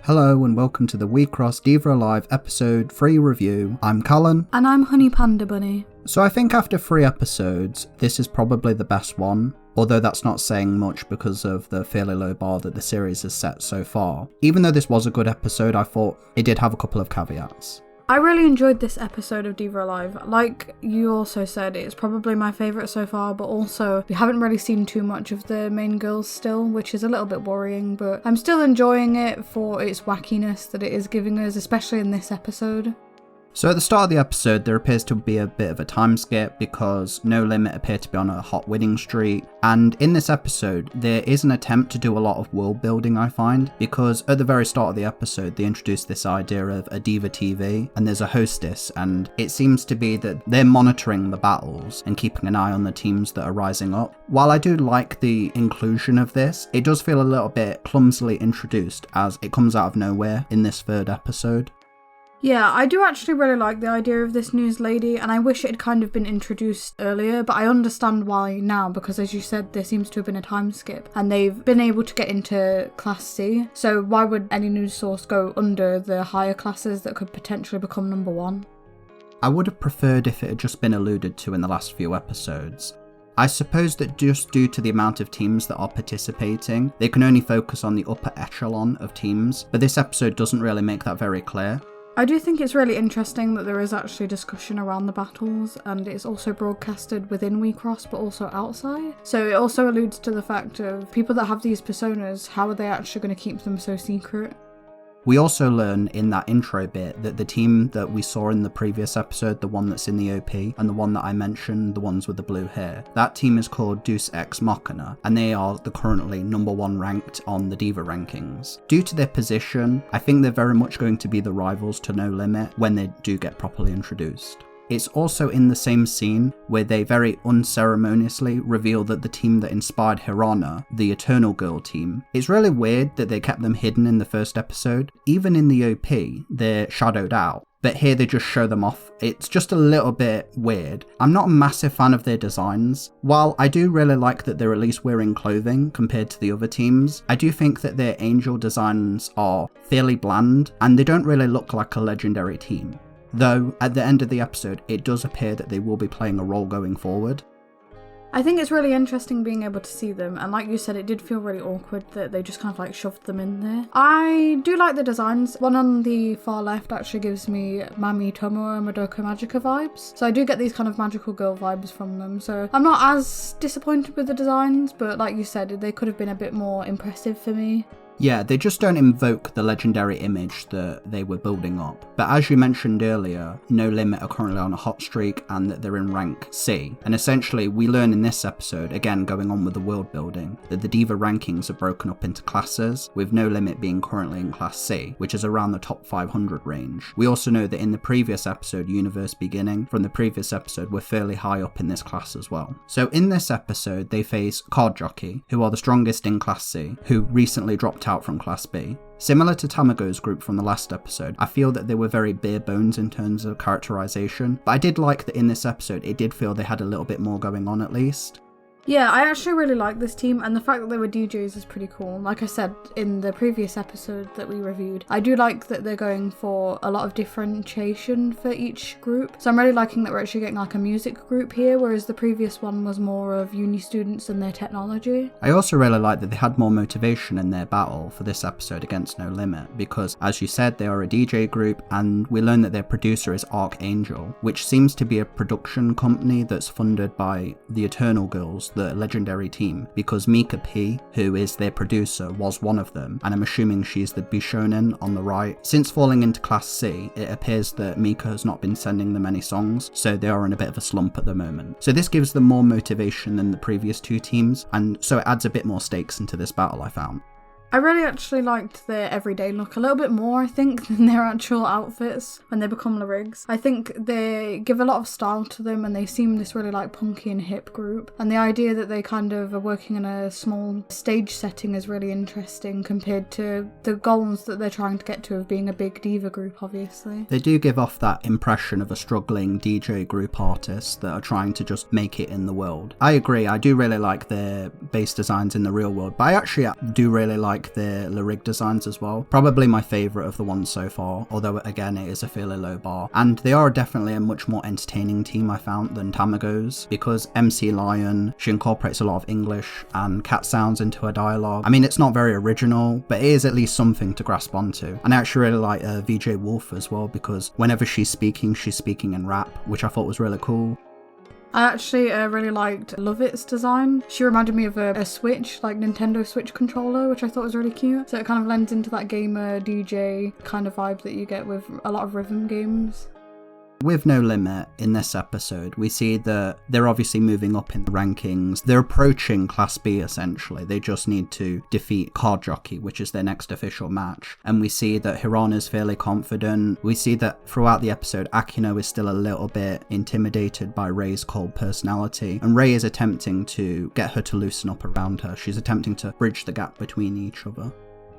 Hello and welcome to the Wixoss Diva Live episode 3 review. I'm Cullen. And I'm Honey Panda Bunny. So I think after 3 episodes, this is probably the best one. Although that's not saying much because of the fairly low bar that the series has set so far. Even though this was a good episode, I thought it did have a couple of caveats. I really enjoyed this episode of Diva Alive. Like you also said, it's probably my favourite so far, but also we haven't really seen too much of the main girls still, which is a little bit worrying, but I'm still enjoying it for its wackiness that it is giving us, especially in this episode. So at the start of the episode, there appears to be a bit of a time skip because No Limit appear to be on a hot winning streak. And in this episode, there is an attempt to do a lot of world building, I find, because at the very start of the episode, they introduced this idea of a Diva TV and there's a hostess, and it seems to be that they're monitoring the battles and keeping an eye on the teams that are rising up. While I do like the inclusion of this, it does feel a little bit clumsily introduced as it comes out of nowhere in this 3rd episode. Yeah, I do actually really like the idea of this news lady, and I wish it had kind of been introduced earlier, but I understand why now, because as you said, there seems to have been a time skip, and they've been able to get into Class C, so why would any news source go under the higher classes that could potentially become number 1? I would have preferred if it had just been alluded to in the last few episodes. I suppose that just due to the amount of teams that are participating, they can only focus on the upper echelon of teams, but this episode doesn't really make that very clear. I do think it's really interesting that there is actually discussion around the battles, and it's also broadcasted within Wixoss but also outside. So it also alludes to the fact of people that have these personas, how are they actually going to keep them so secret? We also learn in that intro bit that the team that we saw in the previous episode, the one that's in the OP, and the one that I mentioned, the ones with the blue hair, that team is called Deus Ex Machina, and they are the currently number 1 ranked on the Diva rankings. Due to their position, I think they're very much going to be the rivals to No Limit when they do get properly introduced. It's also in the same scene where they very unceremoniously reveal that the team that inspired Hirana, the Eternal Girl team, it's really weird that they kept them hidden in the 1st episode. Even in the OP, they're shadowed out, but here they just show them off. It's just a little bit weird. I'm not a massive fan of their designs. While I do really like that they're at least wearing clothing compared to the other teams, I do think that their angel designs are fairly bland and they don't really look like a legendary team. Though, at the end of the episode, it does appear that they will be playing a role going forward. I think it's really interesting being able to see them, and like you said, it did feel really awkward that they just kind of like shoved them in there. I do like the designs. One on the far left actually gives me Mami Tomoe and Madoka Magica vibes, so I do get these kind of magical girl vibes from them, so I'm not as disappointed with the designs, but like you said, they could have been a bit more impressive for me. Yeah, they just don't invoke the legendary image that they were building up. But as you mentioned earlier, No Limit are currently on a hot streak and that they're in rank C. And essentially, we learn in this episode, again going on with the world building, that the Diva rankings are broken up into classes, with No Limit being currently in Class C, which is around the top 500 range. We also know that in the previous episode, Universe Beginning, from the previous episode, we're fairly high up in this class as well. So in this episode, they face Card Jockey, who are the strongest in Class C, who recently dropped out from Class B. Similar to Tamago's group from the last episode, I feel that they were very bare bones in terms of characterization, but I did like that in this episode it did feel they had a little bit more going on at least. Yeah, I actually really like this team, and the fact that they were DJs is pretty cool. Like I said in the previous episode that we reviewed, I do like that they're going for a lot of differentiation for each group. So I'm really liking that we're actually getting like a music group here, whereas the previous one was more of uni students and their technology. I also really like that they had more motivation in their battle for this episode against No Limit, because as you said, they are a DJ group, and we learn that their producer is Archangel, which seems to be a production company that's funded by the Eternal Girls, the legendary team, because Mika P, who is their producer, was one of them, and I'm assuming she's the Bishonen on the right. Since falling into Class C, it appears that Mika has not been sending them any songs, so they are in a bit of a slump at the moment. So this gives them more motivation than the previous 2 teams, and so it adds a bit more stakes into this battle, I found. I really actually liked their everyday look a little bit more, I think, than their actual outfits when they become Larigs. I think they give a lot of style to them and they seem this really like punky and hip group. And the idea that they kind of are working in a small stage setting is really interesting compared to the goals that they're trying to get to of being a big diva group, obviously. They do give off that impression of a struggling DJ group artist that are trying to just make it in the world. I agree, I do really like their base designs in the real world, but I actually do really like like the Lyric designs as well. Probably my favourite of the ones so far, although again it is a fairly low bar. And they are definitely a much more entertaining team I found than Tamago's, because MC Lion, she incorporates a lot of English and cat sounds into her dialogue. I mean, it's not very original, but it is at least something to grasp onto. And I actually really like VJ Wolf as well, because whenever she's speaking in rap, which I thought was really cool. I actually really liked Lovett's design. She reminded me of a Switch, like Nintendo Switch controller, which I thought was really cute. So it kind of lends into that gamer DJ kind of vibe that you get with a lot of rhythm games. With No Limit in this episode, we see that they're obviously moving up in the rankings. They're approaching Class B essentially. They just need to defeat Card Jockey, which is their next official match. And we see that Hirana's fairly confident. We see that throughout the episode, Akino is still a little bit intimidated by Rei's cold personality. And Rei is attempting to get her to loosen up around her. She's attempting to bridge the gap between each other.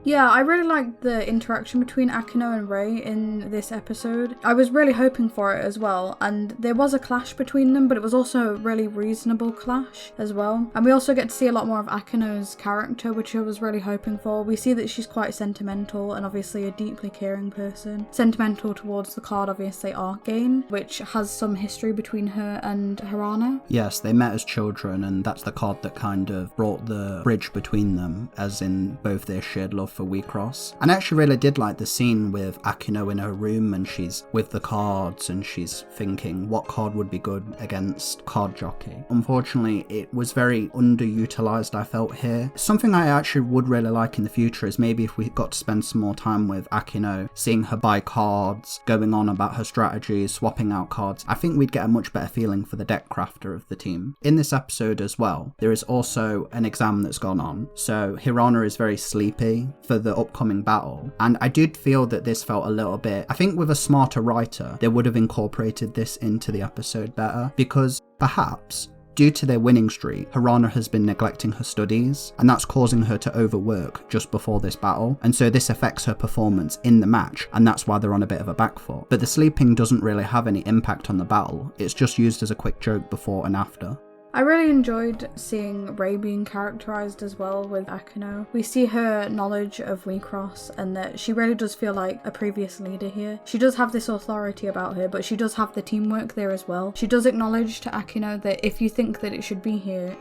Yeah, I really liked the interaction between Akino and Rei in this episode. I was really hoping for it as well, and there was a clash between them, but it was also a really reasonable clash as well. And we also get to see a lot more of Akino's character, which I was really hoping for. We see that she's quite sentimental and obviously a deeply caring person. Sentimental towards the card, obviously, Arcane, which has some history between her and Hirana. Yes, they met as children, and that's the card that kind of brought the bridge between them, as in both their shared love for Wixoss. And I actually really did like the scene with Akino in her room, and she's with the cards and she's thinking what card would be good against Card Jockey. Unfortunately, it was very underutilized, I felt here. Something I actually would really like in the future is maybe if we got to spend some more time with Akino, seeing her buy cards, going on about her strategies, swapping out cards. I think we'd get a much better feeling for the deck crafter of the team. In this episode as well, there is also an exam that's gone on. So Hirana is very sleepy for the upcoming battle, and I did feel that this felt a little bit, I think with a smarter writer they would have incorporated this into the episode better, because perhaps due to their winning streak, Hirana has been neglecting her studies, and that's causing her to overwork just before this battle, and so this affects her performance in the match, and that's why they're on a bit of a back foot. But the sleeping doesn't really have any impact on the battle, it's just used as a quick joke before and after. I really enjoyed seeing Rei being characterised as well with Akino. We see her knowledge of Wixoss and that she really does feel like a previous leader here. She does have this authority about her, but she does have the teamwork there as well. She does acknowledge to Akino that if you think that it should be here,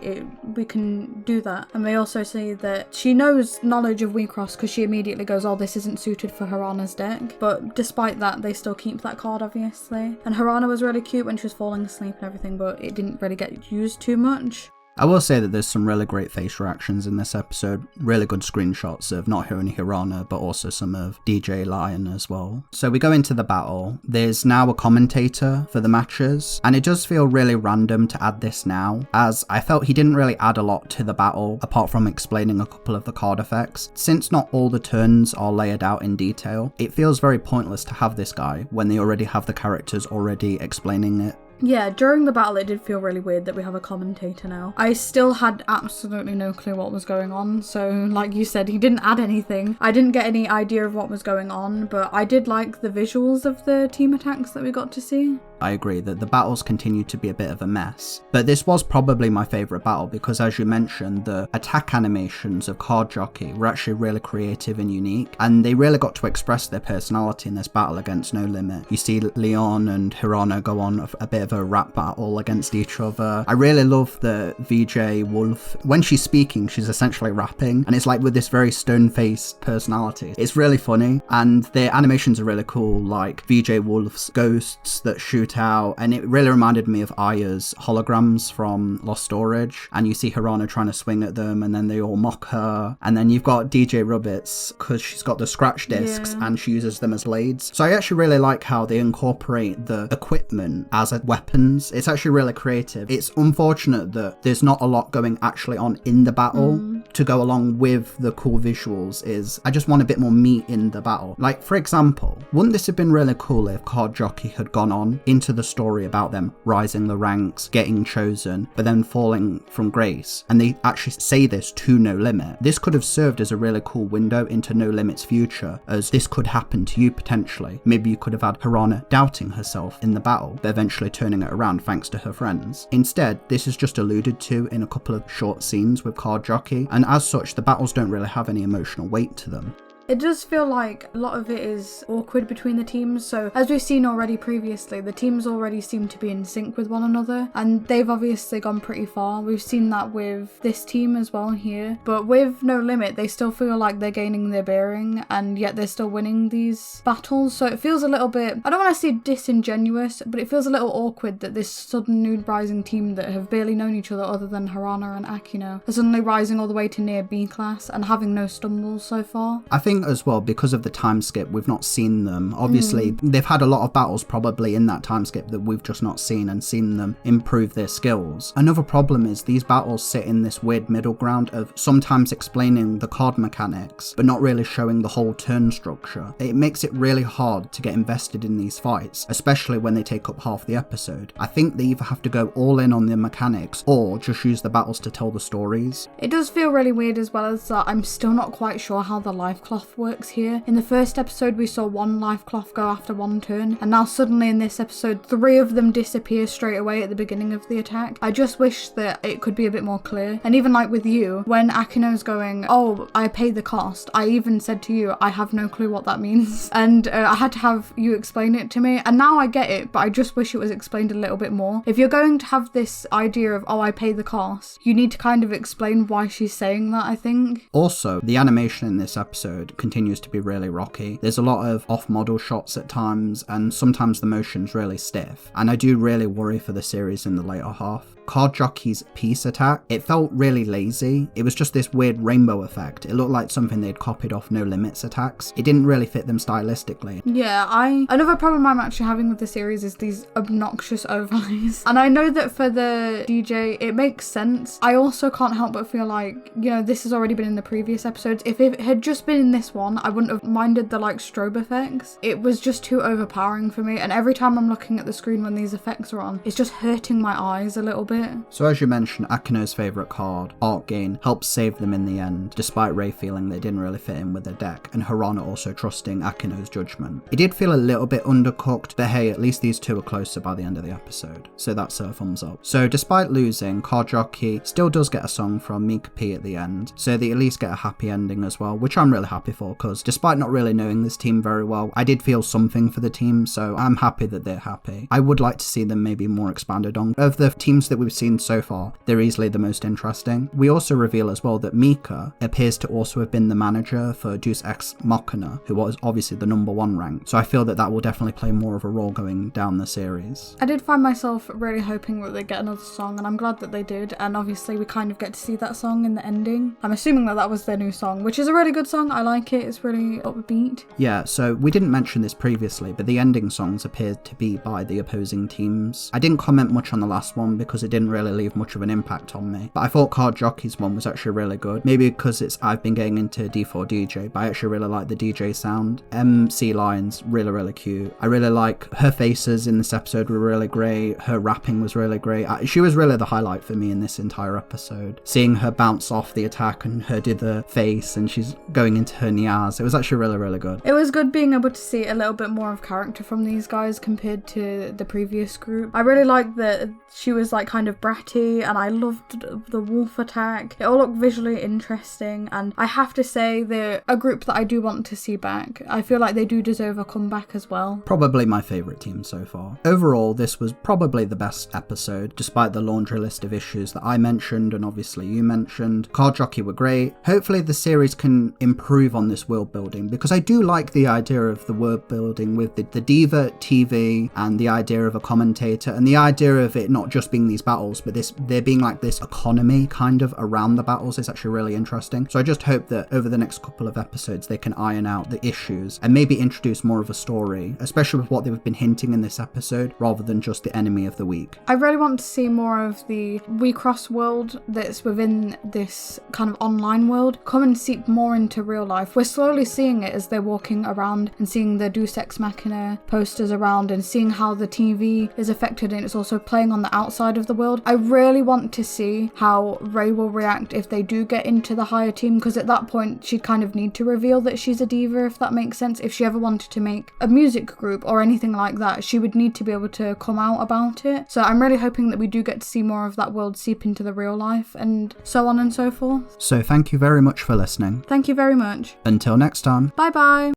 we can do that. And we also see that she knows knowledge of Wixoss because she immediately goes, oh, this isn't suited for Hirana's deck. But despite that, they still keep that card, obviously. And Hirana was really cute when she was falling asleep and everything, but it didn't really get used too much. I will say that there's some really great face reactions in this episode, really good screenshots of not only Hirana but also some of DJ Lion as well. So we go into the battle. There's now a commentator for the matches, and it does feel really random to add this now, as I felt he didn't really add a lot to the battle apart from explaining a couple of the card effects. Since not all the turns are laid out in detail, it feels very pointless to have this guy when they already have the characters already explaining it. Yeah, during the battle it did feel really weird that we have a commentator now. I still had absolutely no clue what was going on, so like you said, he didn't add anything. I didn't get any idea of what was going on, but I did like the visuals of the team attacks that we got to see. I agree that the battles continue to be a bit of a mess, but this was probably my favourite battle because, as you mentioned, the attack animations of Card Jockey were actually really creative and unique, and they really got to express their personality in this battle against No Limit. You see Leon and Hirana go on a bit of a rap battle against each other. I really love the VJ Wolf. When she's speaking, she's essentially rapping, and it's like with this very stone-faced personality. It's really funny, and their animations are really cool, like VJ Wolf's ghosts that shoot out, and it really reminded me of Aya's holograms from Lost Storage, and you see Hirana trying to swing at them and then they all mock her, and then you've got DJ Rubbits because she's got the scratch discs and she uses them as blades. So I actually really like how they incorporate the equipment as weapons. It's actually really creative. It's unfortunate that there's not a lot going actually on in the battle to go along with the cool visuals. I just want a bit more meat in the battle. Like, for example, wouldn't this have been really cool if Card Jockey had gone on into the story about them rising the ranks, getting chosen, but then falling from grace, and they actually say this to No Limit? This could have served as a really cool window into No Limit's future, as this could happen to you potentially. Maybe you could have had Hirana doubting herself in the battle, but eventually turning it around thanks to her friends. Instead, this is just alluded to in a couple of short scenes with Card Jockey, story, and as such, the battles don't really have any emotional weight to them. It does feel like a lot of it is awkward between the teams, so as we've seen already previously, the teams already seem to be in sync with one another, and they've obviously gone pretty far. We've seen that with this team as well here, but with No Limit, they still feel like they're gaining their bearing, and yet they're still winning these battles, so it feels a little bit, I don't want to say disingenuous, but it feels a little awkward that this sudden new rising team that have barely known each other than Harana and Akino are suddenly rising all the way to near B class and having no stumbles so far. I think as well, because of the time skip, we've not seen them. Obviously, they've had a lot of battles probably in that time skip that we've just not seen, and seen them improve their skills. Another problem is these battles sit in this weird middle ground of sometimes explaining the card mechanics, but not really showing the whole turn structure. It makes it really hard to get invested in these fights, especially when they take up half the episode. I think they either have to go all in on the mechanics, or just use the battles to tell the stories. It does feel really weird as well as that I'm still not quite sure how the life cloth works here. In the first episode we saw one life cloth go after one turn, and now suddenly in this episode 3 of them disappear straight away at the beginning of the attack. I just wish that it could be a bit more clear. And even like with you, when Akino's going, oh, I paid the cost, I even said to you, I have no clue what that means, and I had to have you explain it to me, and now I get it, but I just wish it was explained a little bit more. If you're going to have this idea of, oh, I paid the cost, you need to kind of explain why she's saying that, I think. Also, the animation in this episode continues to be really rocky. There's a lot of off-model shots at times, and sometimes the motion's really stiff, and I do really worry for the series in the later half. Card Jockey's peace attack, it felt really lazy. It was just this weird rainbow effect. It looked like something they'd copied off No Limits attacks. It didn't really fit them stylistically. Yeah, another problem I'm actually having with the series is these obnoxious overlays. And I know that for the DJ, it makes sense. I also can't help but feel like, you know, this has already been in the previous episodes. If it had just been in this one, I wouldn't have minded the like strobe effects. It was just too overpowering for me. And every time I'm looking at the screen when these effects are on, it's just hurting my eyes a little bit. So as you mentioned, Akino's favourite card, Art Gain, helped save them in the end, despite Rei feeling they didn't really fit in with their deck, and Harana also trusting Akino's judgment. It did feel a little bit undercooked, but hey, at least these two are closer by the end of the episode, so that's a thumbs up. So despite losing, Card Jockey still does get a song from Mika P at the end, so they at least get a happy ending as well, which I'm really happy for, because despite not really knowing this team very well, I did feel something for the team, so I'm happy that they're happy. I would like to see them maybe more expanded on. Of the teams that we've seen so far, they're easily the most interesting. We also reveal as well that Mika appears to also have been the manager for Deus Ex Machina, who was obviously the #1 rank, so I feel that that will definitely play more of a role going down the series. I did find myself really hoping that they'd get another song, and I'm glad that they did, and obviously we kind of get to see that song in the ending. I'm assuming that that was their new song, which is a really good song. I like it, it's really upbeat. Yeah, so we didn't mention this previously, but the ending songs appeared to be by the opposing teams. I didn't comment much on the last one because it didn't really leave much of an impact on me, but I thought Card Jockey's one was actually really good. Maybe because I've been getting into D4 DJ, but I actually really like the DJ sound. MC lines, really cute. I really like her faces in this episode were really great. Her rapping was really great. She was really the highlight for me in this entire episode. Seeing her bounce off the attack and her do the face and she's going into her Niaz, it was actually really good. It was good being able to see a little bit more of character from these guys compared to the previous group. I really liked that she was like kind of bratty, and I loved the wolf attack. It all looked visually interesting, and I have to say they're a group that I do want to see back. I feel like they do deserve a comeback as well. Probably my favourite team so far. Overall, this was probably the best episode, despite the laundry list of issues that I mentioned and obviously you mentioned. Card Jockey were great. Hopefully the series can improve on this world building, because I do like the idea of the world building with the Diva TV and the idea of a commentator and the idea of it not just being these battles, but there being like this economy kind of around the battles is actually really interesting. So I just hope that over the next couple of episodes they can iron out the issues and maybe introduce more of a story, especially with what they've been hinting in this episode, rather than just the enemy of the week. I really want to see more of the Wixoss world that's within this kind of online world come and seep more into real life. We're slowly seeing it as they're walking around and seeing the Deus Ex Machina posters around and seeing how the TV is affected, and it's also playing on the outside of the world. I really want to see how Ray will react if they do get into the higher team, because at that point she'd kind of need to reveal that she's a diva, if that makes sense. If she ever wanted to make a music group or anything like that, she would need to be able to come out about it. So I'm really hoping that we do get to see more of that world seep into the real life and so on and so forth. So thank you very much for listening. Thank you very much. Until next time. Bye bye.